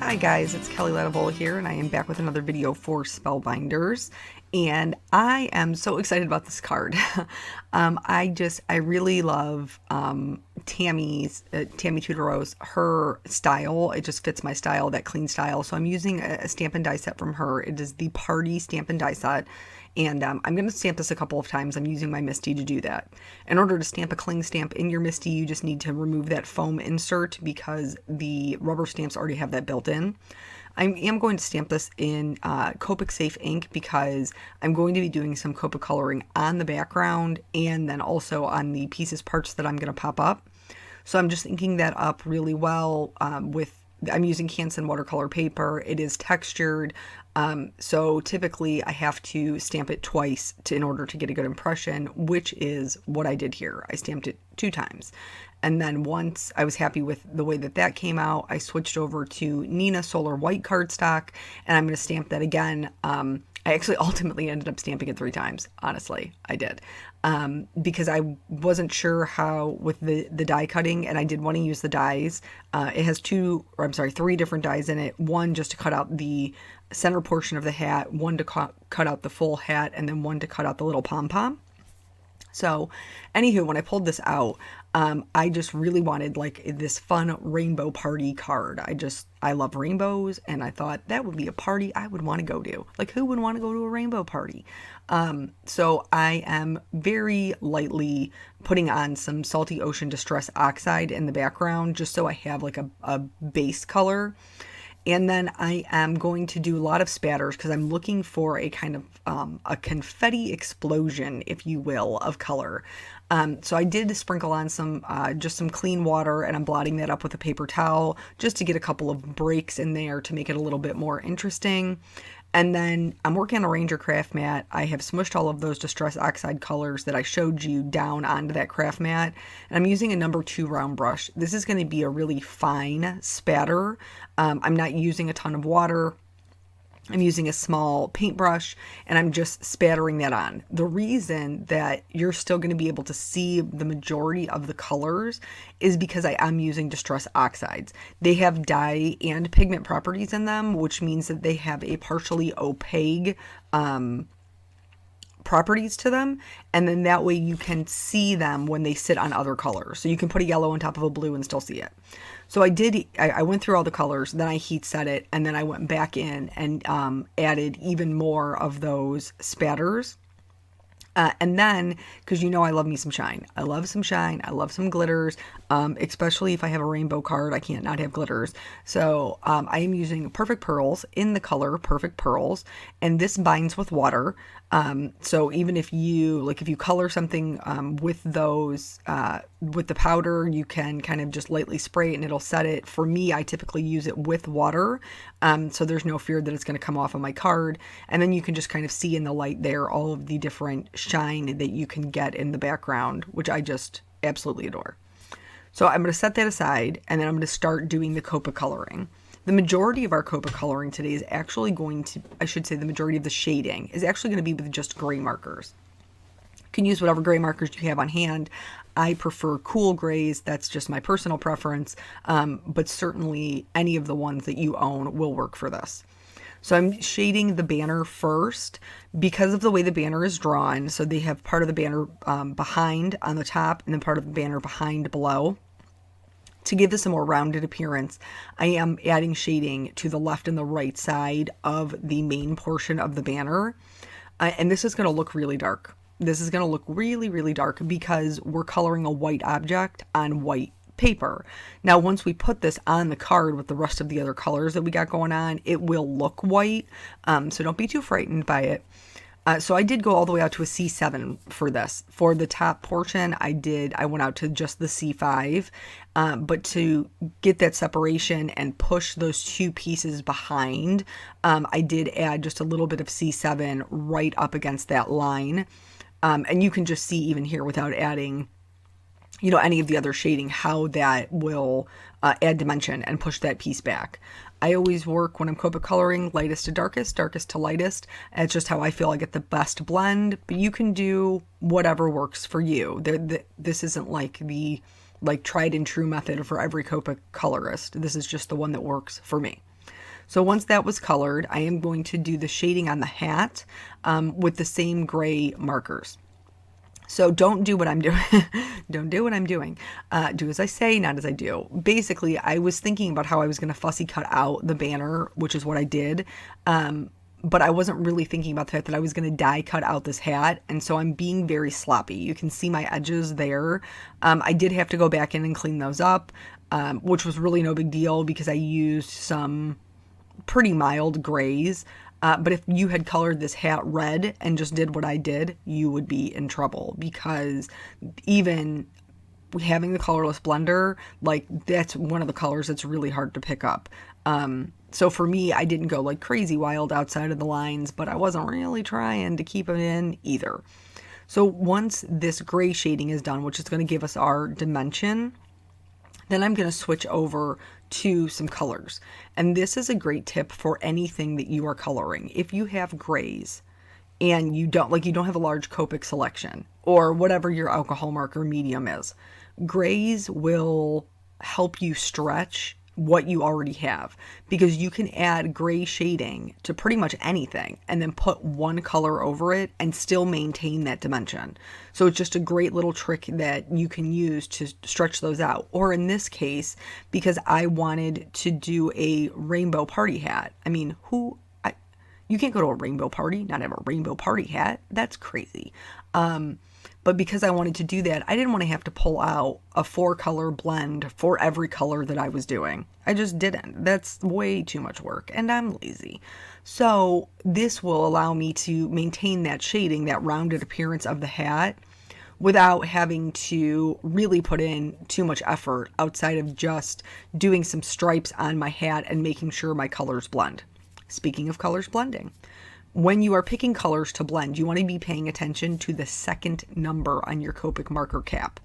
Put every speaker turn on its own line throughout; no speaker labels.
Hi guys, it's Kelly Latavola here, and I am back with another video for Spellbinders, and I am so excited about this card. I really love Tammy Tudoreau's, her style. It just fits my style, that clean style. So I'm using a stamp and die set from her. It is the Party Stamp and Die set. And I'm going to stamp this a couple of times. I'm using my MISTI to do that. In order to stamp a cling stamp in your MISTI, you just need to remove that foam insert because the rubber stamps already have that built in. I am going to stamp this in Copic Safe ink because I'm going to be doing some Copic coloring on the background and then also on the pieces parts that I'm going to pop up. So I'm just inking that up really well I'm using Canson watercolor paper. It is textured, so typically I have to stamp it twice in order to get a good impression, which is what I did here. I stamped it 2 times. And then once I was happy with the way that came out, I switched over to Nina Solar White cardstock, and I'm going to stamp that again. I actually ultimately ended up stamping it 3 times. Honestly, I did. Because I wasn't sure how with the die cutting, and I did want to use the dies. It has 3 different dies in it. One just to cut out the center portion of the hat, one to cut out the full hat, and then one to cut out the little pom-pom. So, anywho, when I pulled this out, I just really wanted like this fun rainbow party card. I love rainbows, and I thought that would be a party I would want to go to. Like, who would want to go to a rainbow party? So I am very lightly putting on some Salty Ocean Distress Oxide in the background, just so I have like a base color. And then I am going to do a lot of spatters because I'm looking for a kind of a confetti explosion, if you will, of color. So I did sprinkle on just some clean water, and I'm blotting that up with a paper towel just to get a couple of breaks in there to make it a little bit more interesting. And then I'm working on a Ranger craft mat. I have smushed all of those Distress Oxide colors that I showed you down onto that craft mat. And I'm using a number 2 round brush. This is going to be a really fine spatter. I'm not using a ton of water. I'm using a small paintbrush, and I'm just spattering that on. The reason that you're still going to be able to see the majority of the colors is because I am using Distress Oxides. They have dye and pigment properties in them, which means that they have a partially opaque properties to them, and then that way you can see them when they sit on other colors. So you can put a yellow on top of a blue and still see it. So I went through all the colors, then I heat set it, and then I went back in and added even more of those spatters. And then, because you know I love me some shine. I love some shine. I love some glitters, especially if I have a rainbow card. I can't not have glitters. So I am using Perfect Pearls in the color Perfect Pearls, and this binds with water. So even if you color something with those, with the powder, you can kind of just lightly spray it and it'll set it. For me, I typically use it with water, so there's no fear that it's going to come off of my card. And then you can just kind of see in the light there all of the different shine that you can get in the background, which I just absolutely adore. So I'm going to set that aside, and then I'm going to start doing the Copic coloring. The majority of our Copic coloring today is actually the majority of the shading is actually going to be with just gray markers. You can use whatever gray markers you have on hand. I prefer cool grays. That's just my personal preference, but certainly any of the ones that you own will work for this. So I'm shading the banner first because of the way the banner is drawn. So they have part of the banner behind on the top and then part of the banner behind below. To give this a more rounded appearance, I am adding shading to the left and the right side of the main portion of the banner. And this is going to look really dark. This is going to look really, really dark because we're coloring a white object on white paper. Now, once we put this on the card with the rest of the other colors that we got going on, it will look white. So don't be too frightened by it. So I did go all the way out to a C7 for this. For the top portion, I went out to just the C5, but to get that separation and push those 2 pieces behind, I did add just a little bit of C7 right up against that line. And you can just see even here without adding, any of the other shading, how that will add dimension and push that piece back. I always work when I'm Copic coloring lightest to darkest, darkest to lightest. It's just how I feel I get the best blend, but you can do whatever works for you. This isn't like the tried and true method for every Copic colorist. This is just the one that works for me. So once that was colored, I am going to do the shading on the hat with the same gray markers. So don't do what I'm doing. Don't do what I'm doing. Do as I say, not as I do. Basically, I was thinking about how I was going to fussy cut out the banner, which is what I did. But I wasn't really thinking about the fact that I was going to die cut out this hat. And so I'm being very sloppy. You can see my edges there. I did have to go back in and clean those up, which was really no big deal because I used some pretty mild grays. But if you had colored this hat red and just did what I did, you would be in trouble, because even having the colorless blender, like, that's one of the colors that's really hard to pick up. So for me, I didn't go like crazy wild outside of the lines, but I wasn't really trying to keep it in either. So once this gray shading is done, which is going to give us our dimension, then I'm going to switch over to some colors. And this is a great tip for anything that you are coloring. If you have grays and you don't have a large Copic selection, or whatever your alcohol marker medium is, grays will help you stretch what you already have, because you can add gray shading to pretty much anything and then put one color over it and still maintain that dimension. So it's just a great little trick that you can use to stretch those out. Or in this case, because I wanted to do a rainbow party hat. I mean, you can't go to a rainbow party, not have a rainbow party hat. That's crazy. But because I wanted to do that, I didn't want to have to pull out a 4-color blend for every color that I was doing. I just didn't. That's way too much work, and I'm lazy. So this will allow me to maintain that shading, that rounded appearance of the hat, without having to really put in too much effort outside of just doing some stripes on my hat and making sure my colors blend. Speaking of colors blending, when you are picking colors to blend, you want to be paying attention to the second number on your Copic marker cap.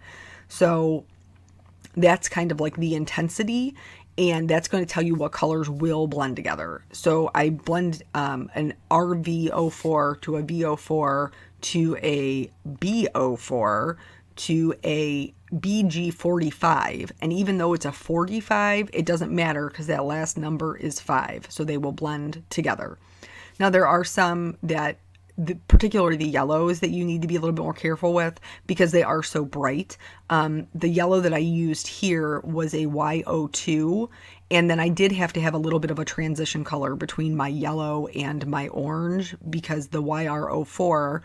So that's kind of like the intensity, and that's going to tell you what colors will blend together. So I blend an RV04 to a VO4 to a BO4 to a BG45, and even though it's a 45, it doesn't matter because that last number is 5, so they will blend together. Now, there are some that, particularly the yellows, that you need to be a little bit more careful with because they are so bright. The yellow that I used here was a YO2, and then I did have to have a little bit of a transition color between my yellow and my orange because the YR04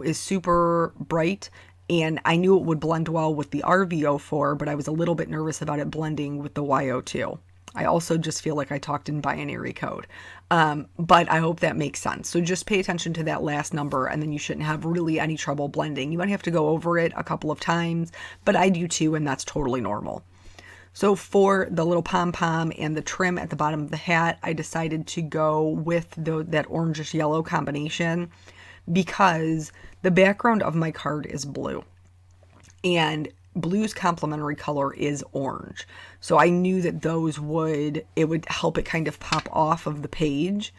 is super bright, and I knew it would blend well with the RV04, but I was a little bit nervous about it blending with the YO2. I also just feel like I talked in binary code, but I hope that makes sense. So just pay attention to that last number, and then you shouldn't have really any trouble blending. You might have to go over it a couple of times, but I do too, and that's totally normal. So for the little pom-pom and the trim at the bottom of the hat, I decided to go with that orangish yellow combination because the background of my card is blue, and blue's complementary color is orange. So I knew that it would help it kind of pop off of the page.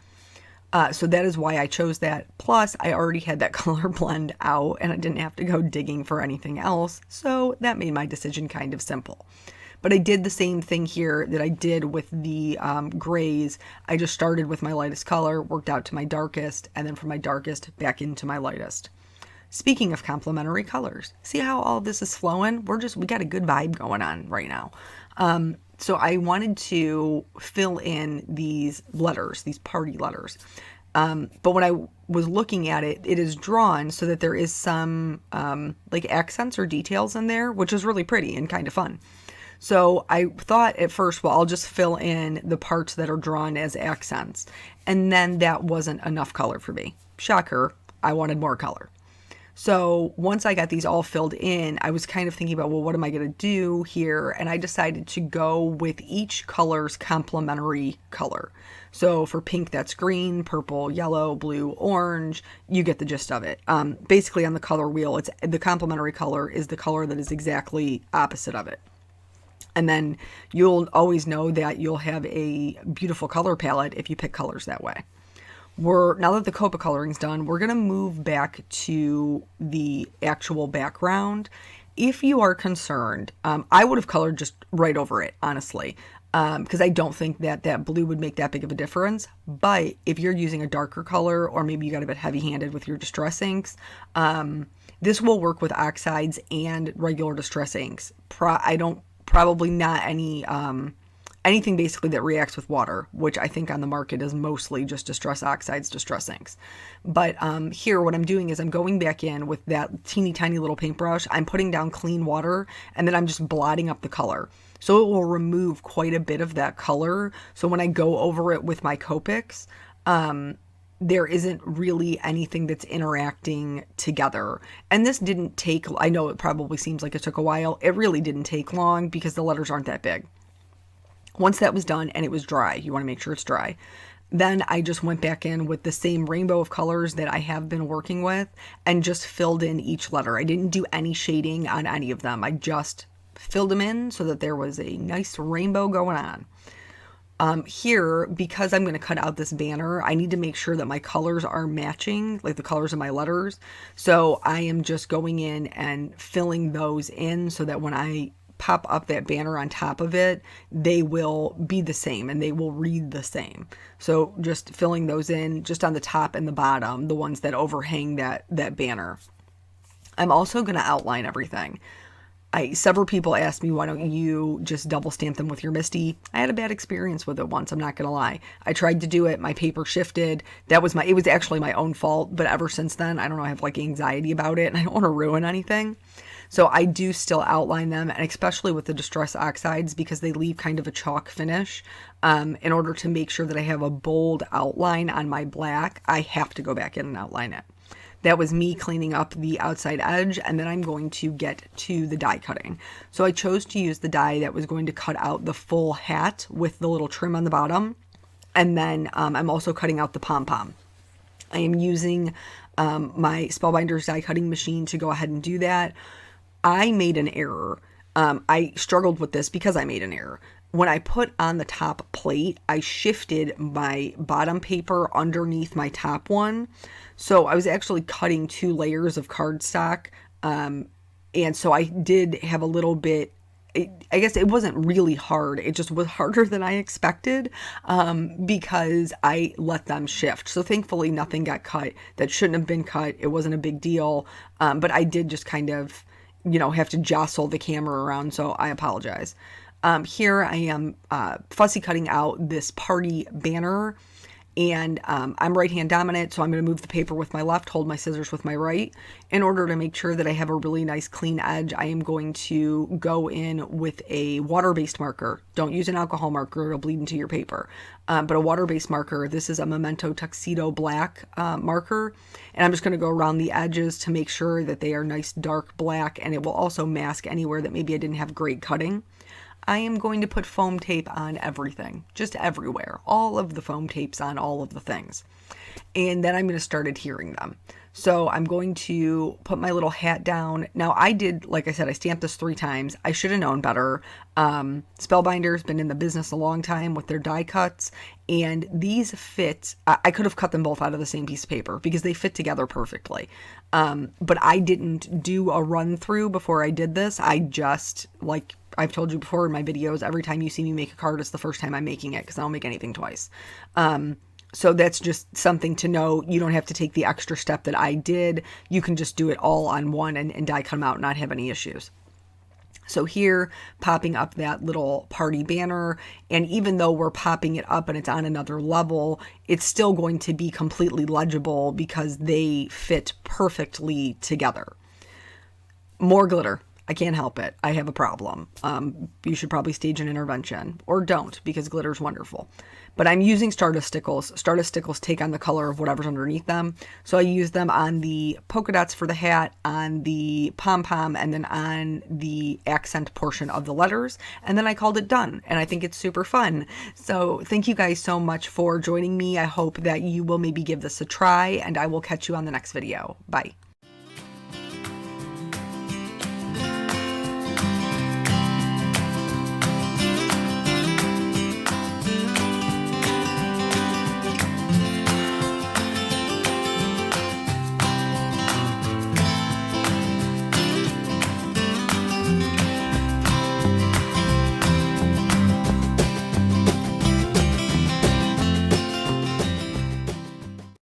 So that is why I chose that. Plus, I already had that color blend out and I didn't have to go digging for anything else. So that made my decision kind of simple. But I did the same thing here that I did with the grays. I just started with my lightest color, worked out to my darkest, and then from my darkest back into my lightest. Speaking of complementary colors, see how all of this is flowing? We got a good vibe going on right now. So I wanted to fill in these letters, these party letters. But when I was looking at it, it is drawn so that there is some like accents or details in there, which is really pretty and kind of fun. So I thought at first, well, I'll just fill in the parts that are drawn as accents. And then that wasn't enough color for me. Shocker, I wanted more color. So once I got these all filled in, I was kind of thinking about, well, what am I going to do here? And I decided to go with each color's complementary color. So for pink, that's green, purple, yellow, blue, orange. You get the gist of it. Basically on the color wheel, it's the complementary color is the color that is exactly opposite of it. And then you'll always know that you'll have a beautiful color palette if you pick colors that way. Now that the Copic coloring's done, we're going to move back to the actual background. If you are concerned, I would have colored just right over it, honestly. because I don't think that that blue would make that big of a difference. But if you're using a darker color, or maybe you got a bit heavy-handed with your distress inks, this will work with oxides and regular distress inks. I don't, probably not any anything basically that reacts with water, which I think on the market is mostly just distress oxides, distress inks. But here what I'm doing is I'm going back in with that teeny tiny little paintbrush. I'm putting down clean water, and then I'm just blotting up the color. So it will remove quite a bit of that color. So when I go over it with my Copics, there isn't really anything that's interacting together. And this didn't take, I know it probably seems like it took a while. It really didn't take long because the letters aren't that big. Once that was done and it was dry, you want to make sure it's dry, then I just went back in with the same rainbow of colors that I have been working with and just filled in each letter. I didn't do any shading on any of them. I just filled them in so that there was a nice rainbow going on. Here, because I'm going to cut out this banner, I need to make sure that my colors are matching, like the colors of my letters. So I am just going in and filling those in so that when I pop up that banner on top of it, they will be the same and they will read the same. So just filling those in just on the top and the bottom, the ones that overhang that banner. I'm also going to outline everything. Several people asked me, why don't you just double stamp them with your MISTI? I had a bad experience with it once, I'm not going to lie. I tried to do it, my paper shifted. It was actually my own fault, but ever since then, I don't know, I have like anxiety about it and I don't want to ruin anything. So I do still outline them, and especially with the Distress Oxides, because they leave kind of a chalk finish. In order to make sure that I have a bold outline on my black, I have to go back in and outline it. That was me cleaning up the outside edge, and then I'm going to get to the die cutting. So I chose to use the die that was going to cut out the full hat with the little trim on the bottom, and then I'm also cutting out the pom-pom. I am using my Spellbinders die cutting machine to go ahead and do that. I made an error. I struggled with this because I made an error. When I put on the top plate, I shifted my bottom paper underneath my top one. So I was actually cutting 2 layers of cardstock. And so I did have a little bit, I guess it wasn't really hard. It just was harder than I expected because I let them shift. So thankfully nothing got cut that shouldn't have been cut. It wasn't a big deal. But I did just kind of, have to jostle the camera around. So I apologize. Here I am fussy cutting out this party banner, and I'm right hand dominant, so I'm going to move the paper with my left, hold my scissors with my right. In order to make sure that I have a really nice clean edge, I am going to go in with a water-based marker. Don't use an alcohol marker, it'll bleed into your paper. But a water-based marker, this is a Memento Tuxedo Black marker, and I'm just going to go around the edges to make sure that they are nice dark black, and it will also mask anywhere that maybe I didn't have great cutting. I am going to put foam tape on everything, just everywhere, all of the foam tapes on all of the things. And then I'm going to start adhering them. So I'm going to put my little hat down. Now I did, like I said, I stamped this 3 times. I should have known better. Spellbinder's been in the business a long time with their die cuts, and these fit. I could have cut them both out of the same piece of paper because they fit together perfectly. But I didn't do a run through before I did this. I just, like I've told you before in my videos, every time you see me make a card, it's the first time I'm making it because I don't make anything twice. So that's just something to know. You don't have to take the extra step that I did. You can just do it all on one and die cut them out and not have any issues. So here, popping up that little party banner, and even though we're popping it up and it's on another level, it's still going to be completely legible because they fit perfectly together. More glitter. I can't help it. I have a problem. You should probably stage an intervention, or don't, because glitter is wonderful. But I'm using Stardust Stickles. Stardust Stickles take on the color of whatever's underneath them. So I use them on the polka dots for the hat, on the pom-pom, and then on the accent portion of the letters. And then I called it done. And I think it's super fun. So thank you guys so much for joining me. I hope that you will maybe give this a try, and I will catch you on the next video. Bye.